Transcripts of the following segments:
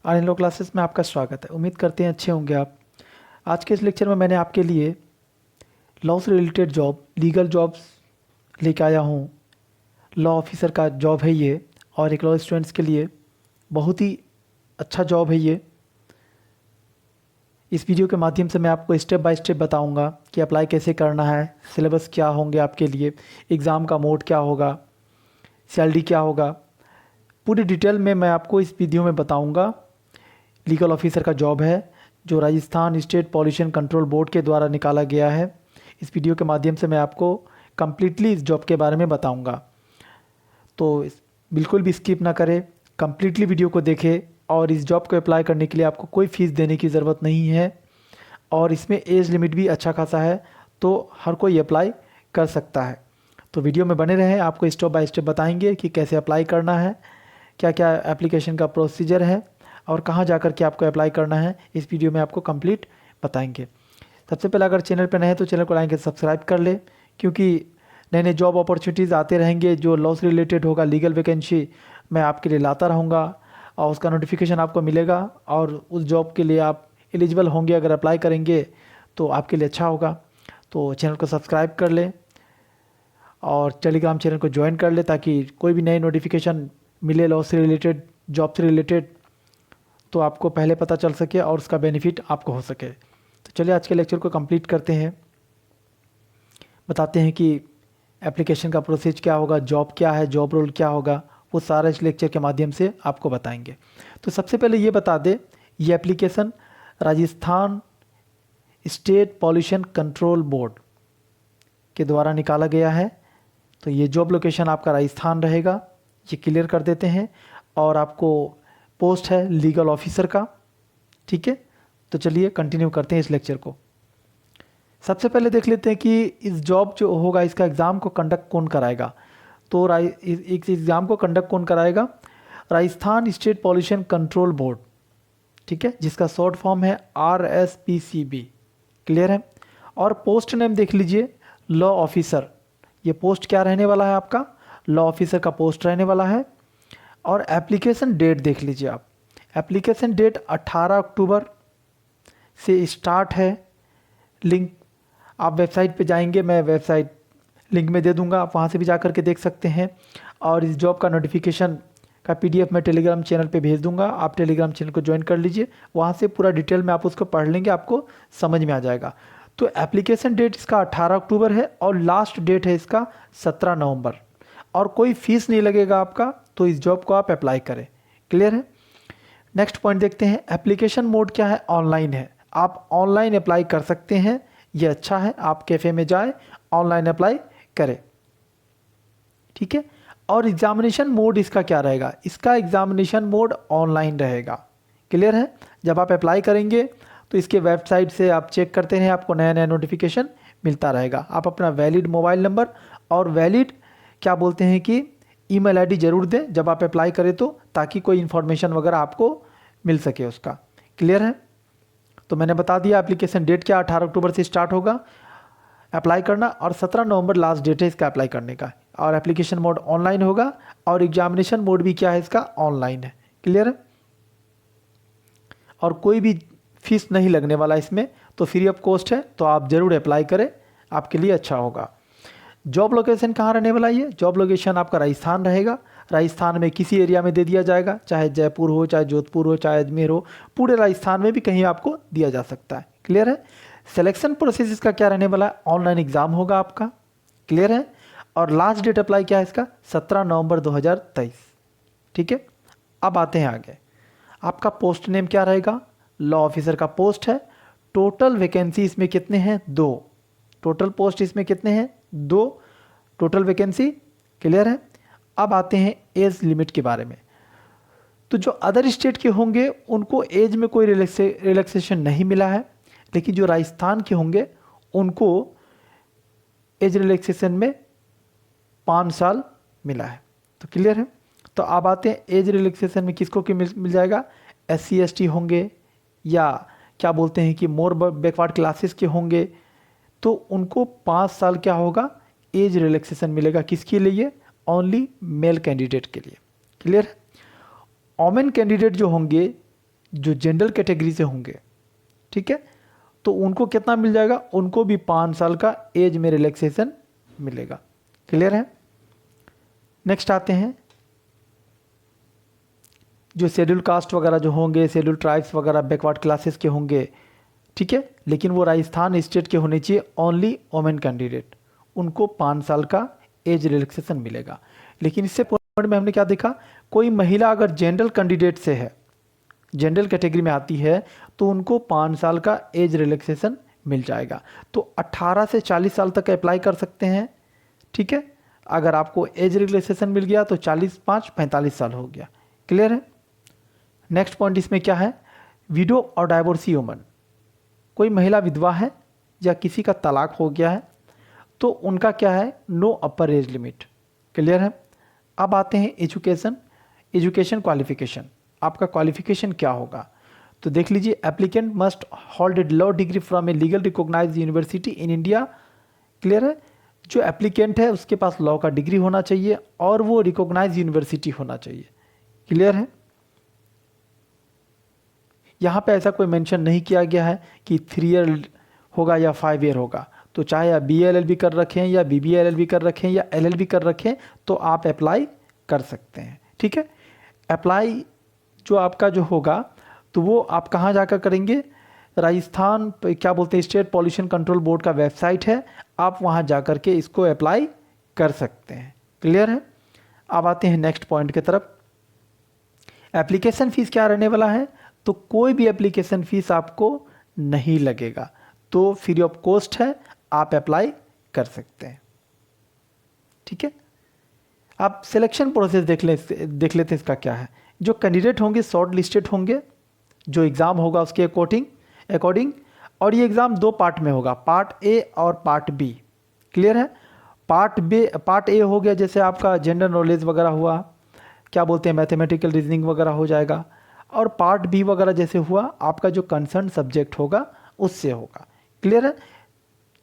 Aryan law classes में आपका स्वागत है। उम्मीद करते हैं अच्छे होंगे आप। आज के इस लेक्चर में मैंने आपके लिए लॉ से रिलेटेड जॉब, लीगल जॉब्स लेके आया हूँ। लॉ ऑफिसर का जॉब है ये, और एक लॉ स्टूडेंट्स के लिए बहुत ही अच्छा जॉब है ये। इस वीडियो के माध्यम से मैं आपको स्टेप बाय स्टेप बताऊंगा कि अप्लाई कैसे करना है, सिलेबस क्या होंगे आपके लिए, एग्ज़ाम का मोड क्या होगा, सैलरी क्या होगा, पूरी डिटेल में मैं आपको इस वीडियो में बताऊंगा। लीगल ऑफिसर का जॉब है जो Rajasthan state pollution control board के द्वारा निकाला गया है। इस वीडियो के माध्यम से मैं आपको कम्प्लीटली इस जॉब के बारे में बताऊंगा, तो बिल्कुल भी स्किप ना करें, कम्प्लीटली वीडियो को देखें। और इस जॉब को अप्लाई करने के लिए आपको कोई फ़ीस देने की ज़रूरत नहीं है, और इसमें एज लिमिट भी अच्छा खासा है, तो हर कोई अप्लाई कर सकता है। तो वीडियो में बने रहें, आपको स्टेप बाय स्टेप बताएंगे कि कैसे अप्लाई करना है, क्या क्या एप्लीकेशन का प्रोसीजर है और कहाँ जाकर के आपको अप्लाई करना है। इस वीडियो में आपको कंप्लीट बताएंगे। सबसे पहले अगर चैनल पर नए हैं तो चैनल को लाइक और सब्सक्राइब कर ले, क्योंकि नए नए जॉब अपॉर्चुनिटीज़ आते रहेंगे। जो लॉ से रिलेटेड होगा, लीगल वैकेंसी मैं आपके लिए लाता रहूँगा, और उसका नोटिफिकेशन आपको मिलेगा, और उस जॉब के लिए आप एलिजिबल होंगे। अगर अप्लाई करेंगे तो आपके लिए अच्छा होगा। तो चैनल को सब्सक्राइब कर ले और टेलीग्राम चैनल को ज्वाइन कर ले, ताकि कोई भी नई नोटिफिकेशन मिले लॉ से रिलेटेड, जॉब से रिलेटेड, तो आपको पहले पता चल सके और उसका बेनिफिट आपको हो सके। तो चलिए आज के लेक्चर को कंप्लीट करते हैं, बताते हैं कि एप्लीकेशन का प्रोसेस क्या होगा, जॉब क्या है, जॉब रोल क्या होगा, वो सारा इस लेक्चर के माध्यम से आपको बताएंगे। तो सबसे पहले ये बता दें, ये application Rajasthan state pollution control board के द्वारा निकाला गया है। तो ये जॉब लोकेशन आपका राजस्थान रहेगा, ये क्लियर कर देते हैं। और आपको पोस्ट है लीगल ऑफिसर का, ठीक है। तो चलिए कंटिन्यू करते हैं इस लेक्चर को। सबसे पहले देख लेते हैं कि इस जॉब जो होगा, इसका एग्ज़ाम को कंडक्ट कौन कराएगा। तो इस एग्ज़ाम को कंडक्ट कौन कराएगा? Rajasthan state pollution control board, ठीक है, जिसका शॉर्ट फॉर्म है RSPCB, क्लियर है। और पोस्ट नेम देख लीजिए, लॉ ऑफिसर। ये पोस्ट क्या रहने वाला है आपका? लॉ ऑफिसर का पोस्ट रहने वाला है। और एप्लीकेशन डेट देख लीजिए आप, एप्लीकेशन डेट 18 अक्टूबर से स्टार्ट है। लिंक आप वेबसाइट पे जाएंगे, मैं वेबसाइट लिंक में दे दूंगा, आप वहाँ से भी जा कर के देख सकते हैं। और इस जॉब का नोटिफिकेशन का PDF मैं टेलीग्राम चैनल पे भेज दूंगा, आप टेलीग्राम चैनल को ज्वाइन कर लीजिए। वहाँ से पूरा डिटेल में आप उसको पढ़ लेंगे, आपको समझ में आ जाएगा। तो एप्लीकेशन डेट इसका 18 अक्टूबर है और लास्ट डेट है इसका 17 नवंबर, और कोई फीस नहीं लगेगा आपका। तो इस जॉब को आप अप्लाई करें, क्लियर है। नेक्स्ट पॉइंट देखते हैं, एप्लीकेशन मोड क्या है? ऑनलाइन है, आप ऑनलाइन अप्लाई कर सकते हैं। ये अच्छा है, आप कैफ़े में जाए, ऑनलाइन अप्लाई करें, ठीक है। और एग्जामिनेशन मोड इसका क्या रहेगा? इसका एग्जामिनेशन मोड ऑनलाइन रहेगा, क्लियर है। जब आप अप्लाई करेंगे तो इसके वेबसाइट से आप चेक करते हैं, आपको नया नया नोटिफिकेशन मिलता रहेगा। आप अपना वैलिड मोबाइल नंबर और वैलिड क्या बोलते हैं कि ईमेल ID जरूर दें जब आप अप्लाई करें, तो ताकि कोई इन्फॉर्मेशन वगैरह आपको मिल सके उसका, क्लियर है। तो मैंने बता दिया एप्लीकेशन डेट क्या, 18 अक्टूबर से स्टार्ट होगा अप्लाई करना, और 17 नवंबर लास्ट डेट है इसका अप्लाई करने का। और एप्लीकेशन मोड ऑनलाइन होगा, और एग्जामिनेशन मोड भी क्या है इसका? ऑनलाइन है, क्लियर है। और कोई भी फीस नहीं लगने वाला इसमें, तो फ्री ऑफ कॉस्ट है, तो आप ज़रूर अप्लाई करें, आपके लिए अच्छा होगा। जॉब लोकेशन कहाँ रहने वाला है? ये जॉब लोकेशन आपका राजस्थान रहेगा। राजस्थान में किसी एरिया में दे दिया जाएगा, चाहे जयपुर हो, चाहे जोधपुर हो, चाहे अजमेर हो, पूरे राजस्थान में भी कहीं आपको दिया जा सकता है, क्लियर है। सिलेक्शन प्रोसेस इसका क्या रहने वाला है? ऑनलाइन एग्जाम होगा आपका, क्लियर है। और लास्ट डेट अप्लाई क्या है इसका? 17 नवंबर 2023, ठीक है। अब आते हैं आगे, आपका पोस्ट नेम क्या रहेगा? लॉ ऑफिसर का पोस्ट है। टोटल वैकेंसी इसमें कितने हैं? 2। टोटल पोस्ट इसमें कितने हैं? 2 टोटल वैकेंसी, क्लियर है। अब आते हैं एज लिमिट के बारे में। तो जो अदर स्टेट के होंगे उनको एज में कोई रिलैक्सेशन नहीं मिला है, लेकिन जो राजस्थान के होंगे उनको एज रिलैक्सेशन में 5 साल मिला है, तो क्लियर है। तो अब आते हैं एज रिलैक्सेशन में किसको मिल जाएगा? SC ST होंगे, या क्या बोलते हैं कि मोर बैकवर्ड क्लासेस के होंगे, तो उनको 5 साल क्या होगा? एज रिलैक्सेशन मिलेगा। किसके लिए? ओनली मेल कैंडिडेट के लिए, क्लियर है। वोमेन कैंडिडेट जो होंगे जो जनरल कैटेगरी से होंगे, ठीक है, तो उनको कितना मिल जाएगा, उनको भी 5 साल का एज में रिलैक्सेशन मिलेगा। क्लियर है। नेक्स्ट आते हैं, जो शेड्यूल कास्ट वगैरह जो होंगे, शेड्यूल ट्राइब्स वगैरह बैकवर्ड क्लासेस के होंगे, ठीक है, लेकिन वो राजस्थान स्टेट के होने चाहिए, ओनली वोमेन कैंडिडेट, उनको 5 साल का एज रिलैक्सेशन मिलेगा। लेकिन इससे पॉइंट में हमने क्या देखा, कोई महिला अगर जनरल कैंडिडेट से है, जनरल कैटेगरी में आती है, तो उनको 5 साल का एज रिलैक्सेशन मिल जाएगा। तो 18 से 40 साल तक अप्लाई कर सकते हैं, ठीक है। अगर आपको एज रिलैक्सेशन मिल गया तो 40 5 45 साल हो गया। क्लियर है। नेक्स्ट पॉइंट इसमें क्या है, विडो और डाइवोर्सी वुमन, कोई महिला विधवा है या किसी का तलाक हो गया है, तो उनका क्या है, no upper age limit. Clear है। अब आते हैं एजुकेशन, एजुकेशन क्वालिफिकेशन, आपका क्वालिफिकेशन क्या होगा, तो देख लीजिए, applicant must hold a law degree from a legal recognised university in India. Clear है। जो एप्लीकेंट है उसके पास लॉ का डिग्री होना चाहिए और वो रिकॉग्नाइज यूनिवर्सिटी होना चाहिए। क्लियर है। यहाँ पे ऐसा कोई मेंशन नहीं किया गया है कि 3 ईयर होगा या 5 ईयर होगा, तो चाहे आप BA-LLB कर रखें या BBA-LLB कर रखें या LLB कर रखें, तो आप अप्लाई कर सकते हैं। ठीक है। अप्लाई जो आपका जो होगा, तो वो आप कहाँ जाकर करेंगे, राजस्थान क्या बोलते हैं, स्टेट पॉल्यूशन कंट्रोल बोर्ड का वेबसाइट है, आप वहाँ जाकर के इसको अप्लाई कर सकते हैं। क्लियर है। अब आते हैं नेक्स्ट पॉइंट की तरफ। एप्लीकेशन फ़ीस क्या रहने वाला है, तो कोई भी एप्लीकेशन फ़ीस आपको नहीं लगेगा, तो फ्री ऑफ कॉस्ट है, आप अप्लाई कर सकते हैं। ठीक है। आप सिलेक्शन प्रोसेस देख लेते हैं इसका क्या है। जो कैंडिडेट होंगे शॉर्ट लिस्टेड होंगे, जो एग्ज़ाम होगा उसके अकॉर्डिंग, और ये एग्ज़ाम 2 पार्ट में होगा, पार्ट ए और पार्ट बी। क्लियर है। पार्ट ए हो गया जैसे आपका जनरल नॉलेज वगैरह हुआ, क्या बोलते हैं, मैथमेटिकल रीजनिंग वगैरह हो जाएगा, और पार्ट बी वगैरह जैसे हुआ आपका जो कंसर्न सब्जेक्ट होगा उससे होगा। क्लियर है।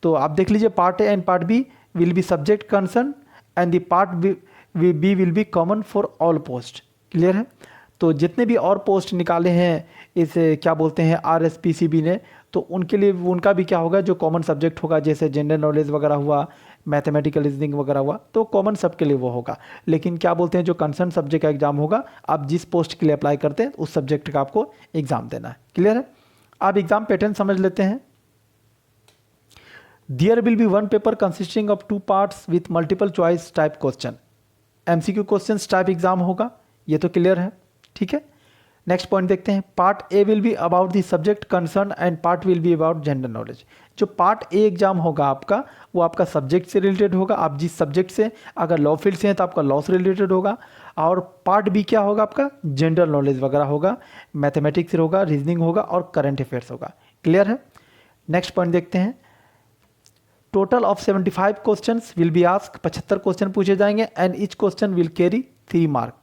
तो आप देख लीजिए, part A and part B will be subject concern and the part B will be common for all post. Clear है। तो जितने भी और पोस्ट निकाले हैं इस क्या बोलते हैं RSPCB ने, तो उनके लिए उनका भी क्या होगा, जो कॉमन सब्जेक्ट होगा, जैसे जनरल नॉलेज वगैरह हुआ, मैथमेटिकल रीजनिंग वगैरह हुआ, तो कॉमन सबके लिए वो होगा। लेकिन क्या बोलते हैं, जो कंसर्न सब्जेक्ट का एग्जाम होगा, आप जिस पोस्ट के लिए अप्लाई करते हैं उस सब्जेक्ट का आपको एग्जाम देना है। क्लियर है। आप एग्जाम पैटर्न समझ लेते हैं। There will be 1 paper consisting of 2 parts with multiple choice type question, MCQ question type exam होगा, ये तो क्लियर है। ठीक है। नेक्स्ट पॉइंट देखते हैं। Part A will be about the subject concern and part will be about general knowledge. जो part A exam होगा आपका, वो आपका सब्जेक्ट से रिलेटेड होगा, आप जिस सब्जेक्ट से, अगर लॉ फील्ड से हैं तो आपका लॉ से रिलेटेड होगा, और पार्ट बी क्या होगा आपका, जनरल नॉलेज वगैरह होगा, मैथमेटिक्स होगा, रीजनिंग होगा और करंट अफेयर्स होगा। क्लियर है। नेक्स्ट पॉइंट देखते हैं। Total of 75 questions will be ask, 75 question पूछे जाएंगे, and each question will carry 3 mark.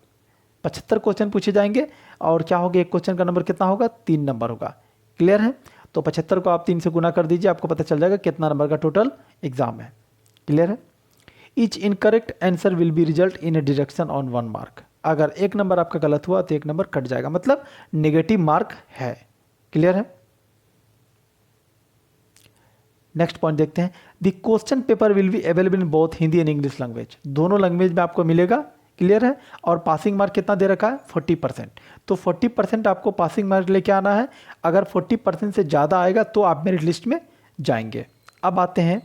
75 question पूछे जाएंगे और क्या होगा, एक क्वेश्चन का नंबर कितना होगा, 3 नंबर होगा। क्लियर है। तो 75 को आप 3 से गुना कर दीजिए, आपको पता चल जाएगा कितना नंबर का टोटल एग्जाम है। क्लियर है। Each incorrect answer will be result in A deduction on 1 mark. अगर एक नंबर आपका गलत हुआ तो 1 नंबर कट जाएगा, मतलब नेगेटिव मार्क है। क्लियर है। नेक्स्ट पॉइंट देखते हैं। The question paper will be available in both Hindi and English language, दोनों लैंग्वेज में आपको मिलेगा। क्लियर है। और पासिंग मार्क कितना दे रखा है, 40%। तो 40% आपको पासिंग मार्क लेके आना है, अगर 40% से ज़्यादा आएगा तो आप मेरिट लिस्ट में जाएंगे। अब आते हैं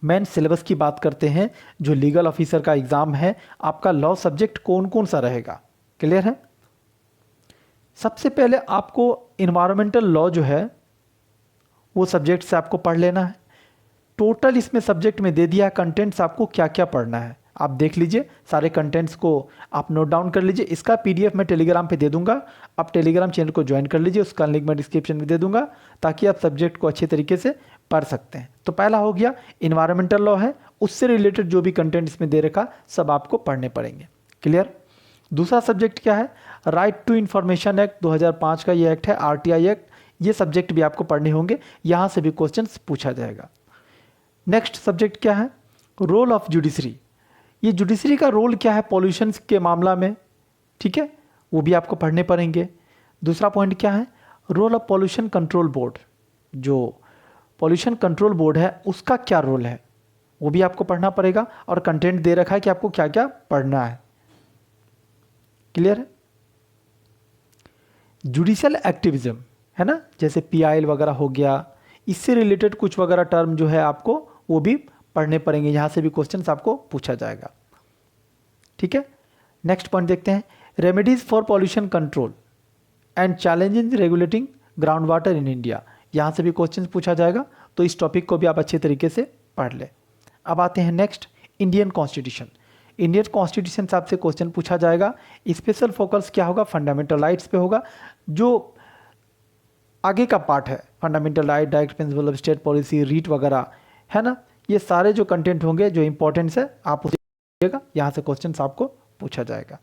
मेन सिलेबस की बात करते हैं। जो लीगल ऑफिसर का एग्ज़ाम है, आपका लॉ सब्जेक्ट कौन कौन सा रहेगा। क्लियर है। सबसे पहले आपको इन्वायरमेंटल लॉ जो है वो सब्जेक्ट से आपको पढ़ लेना है। टोटल इसमें सब्जेक्ट में दे दिया कंटेंट्स, आपको क्या क्या पढ़ना है आप देख लीजिए, सारे कंटेंट्स को आप नोट डाउन कर लीजिए। इसका PDF मैं टेलीग्राम पे दे दूंगा, आप टेलीग्राम चैनल को ज्वाइन कर लीजिए, उसका लिंक मैं डिस्क्रिप्शन में दे दूंगा, ताकि आप सब्जेक्ट को अच्छे तरीके से पढ़ सकते हैं। तो पहला हो गया इन्वायरमेंटल लॉ है, उससे रिलेटेड जो भी कंटेंट इसमें दे रखा सब आपको पढ़ने पड़ेंगे। क्लियर। दूसरा सब्जेक्ट क्या है, राइट टू इन्फॉर्मेशन एक्ट 2005 का ये एक्ट है, RTI एक्ट, ये सब्जेक्ट भी आपको पढ़ने होंगे, यहाँ से भी क्वेश्चन पूछा जाएगा। नेक्स्ट सब्जेक्ट क्या है, रोल ऑफ जुडिशरी, ये जुडिशरी का रोल क्या है पॉल्यूशन के मामला में, ठीक है, वो भी आपको पढ़ने पड़ेंगे। दूसरा पॉइंट क्या है, role of pollution control board, जो पॉल्यूशन कंट्रोल बोर्ड है उसका क्या रोल है वो भी आपको पढ़ना पड़ेगा, और कंटेंट दे रखा है कि आपको क्या क्या पढ़ना है। क्लियर है। जुडिशियल एक्टिविज्म है ना, जैसे पीआईएल वगैरह हो गया, इससे रिलेटेड कुछ वगैरह टर्म जो है आपको वो भी पढ़ने पड़ेंगे, यहाँ से भी क्वेश्चंस आपको पूछा जाएगा। ठीक है, नेक्स्ट पॉइंट देखते हैं, remedies for pollution control and challenges regulating ground water in India, यहाँ से भी क्वेश्चन पूछा जाएगा, तो इस टॉपिक को भी आप अच्छे तरीके से पढ़ लें। अब आते हैं next, Indian constitution. Indian constitution से आपसे क्वेश्चन पूछा जाएगा, स्पेशल फोकस क्या होगा, फंडामेंटल राइट्स पे होगा, जो आगे का पार्ट है, fundamental right, direct principle of state policy, writ वगैरह है ना, ये सारे जो कंटेंट होंगे जो इंपॉर्टेंस है आप उसे देखिएगा, यहाँ से क्वेश्चन आपको पूछा जाएगा।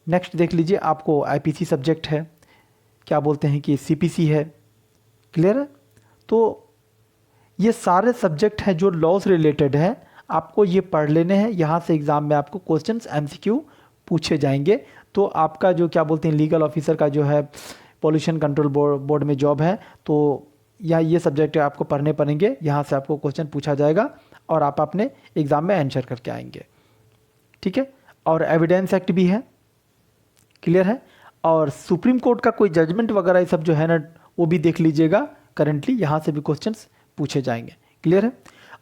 नेक्स्ट देख लीजिए, आपको आईपीसी सब्जेक्ट है, क्या बोलते हैं कि सीपीसी है। क्लियर है, तो ये सारे सब्जेक्ट हैं जो लॉ से रिलेटेड है, आपको ये पढ़ लेने हैं, यहाँ से एग्जाम में आपको क्वेश्चंस एमसीक्यू पूछे जाएंगे। तो आपका जो क्या बोलते हैं लीगल ऑफिसर का जो है पॉल्यूशन कंट्रोल बोर्ड में जॉब है, तो या ये सब्जेक्ट आपको पढ़ने पड़ेंगे, यहाँ से आपको क्वेश्चन पूछा जाएगा और आप अपने एग्ज़ाम में आंसर करके आएंगे। ठीक है, और एविडेंस एक्ट भी है। क्लियर है, और सुप्रीम कोर्ट का कोई जजमेंट वगैरह ये सब जो है ना वो भी देख लीजिएगा, करेंटली यहाँ से भी क्वेश्चंस पूछे जाएंगे। क्लियर है,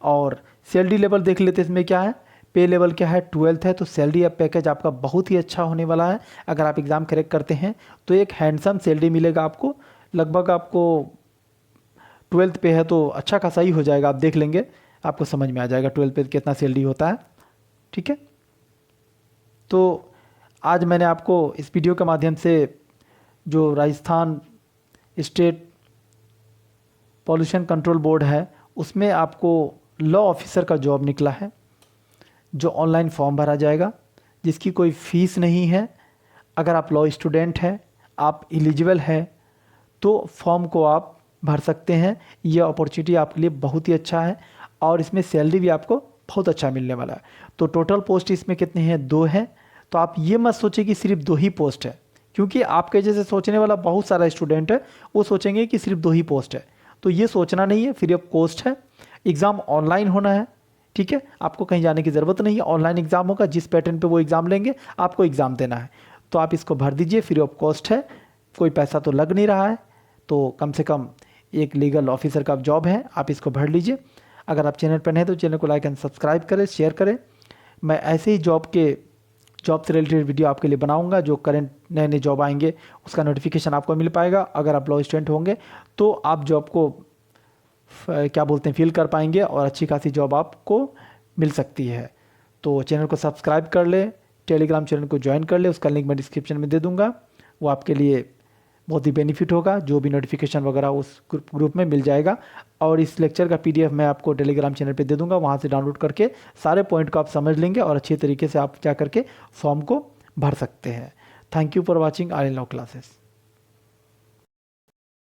और सैलरी लेवल देख लेते हैं, इसमें क्या है, पे लेवल क्या है, 12th है, तो सैलरी पैकेज आपका बहुत ही अच्छा होने वाला है। अगर आप एग्ज़ाम करेक्ट करते हैं तो एक हैंडसम सैलरी मिलेगा आपको, लगभग आपको 12th पे है तो अच्छा खासा ही हो जाएगा, आप देख लेंगे, आपको समझ में आ जाएगा 12th पे कितना सैलरी होता है। ठीक है, तो आज मैंने आपको इस वीडियो के माध्यम से जो Rajasthan state pollution control board है उसमें आपको लॉ ऑफिसर का जॉब निकला है, जो ऑनलाइन फॉर्म भरा जाएगा, जिसकी कोई फ़ीस नहीं है। अगर आप लॉ स्टूडेंट हैं, आप एलिजिबल हैं, तो फॉर्म को आप भर सकते हैं। ये अपॉर्चुनिटी आपके लिए बहुत ही अच्छा है, और इसमें सैलरी भी आपको बहुत अच्छा मिलने वाला है। तो टोटल पोस्ट इसमें कितने हैं, 2 हैं। तो आप ये मत सोचिए कि सिर्फ 2 ही पोस्ट है, क्योंकि आपके जैसे सोचने वाला बहुत सारा स्टूडेंट है, वो सोचेंगे कि सिर्फ 2 ही पोस्ट है। तो ये सोचना नहीं है, फ्री ऑफ कॉस्ट है, एग्ज़ाम ऑनलाइन होना है। ठीक है, आपको कहीं जाने की ज़रूरत नहीं है, ऑनलाइन एग्ज़ाम होगा, जिस पैटर्न पे वो एग्ज़ाम लेंगे आपको एग्ज़ाम देना है। तो आप इसको भर दीजिए, फ्री ऑफ कॉस्ट है, कोई पैसा तो लग नहीं रहा है, तो कम से कम एक लीगल ऑफिसर का जॉब है, आप इसको भर लीजिए। अगर आप चैनल पर नए हैं तो चैनल को लाइक एंड सब्सक्राइब करें, शेयर करें। मैं ऐसे ही जॉब से रिलेटेड वीडियो आपके लिए बनाऊंगा, जो करंट नए नए जॉब आएंगे उसका नोटिफिकेशन आपको मिल पाएगा। अगर आप लॉ स्टूडेंट होंगे तो आप जॉब को क्या बोलते हैं फील कर पाएंगे, और अच्छी खासी जॉब आपको मिल सकती है। तो चैनल को सब्सक्राइब कर ले, टेलीग्राम चैनल को ज्वाइन कर ले, उसका लिंक मैं डिस्क्रिप्शन में दे दूंगा, वो आपके लिए बहुत ही बेनिफिट होगा। जो भी नोटिफिकेशन वगैरह उस ग्रुप में मिल जाएगा, और इस लेक्चर का PDF मैं आपको टेलीग्राम चैनल पे दे दूंगा, वहाँ से डाउनलोड करके सारे पॉइंट को आप समझ लेंगे, और अच्छी तरीके से आप जा करके फॉर्म को भर सकते हैं। Thank you for watching R in law classes.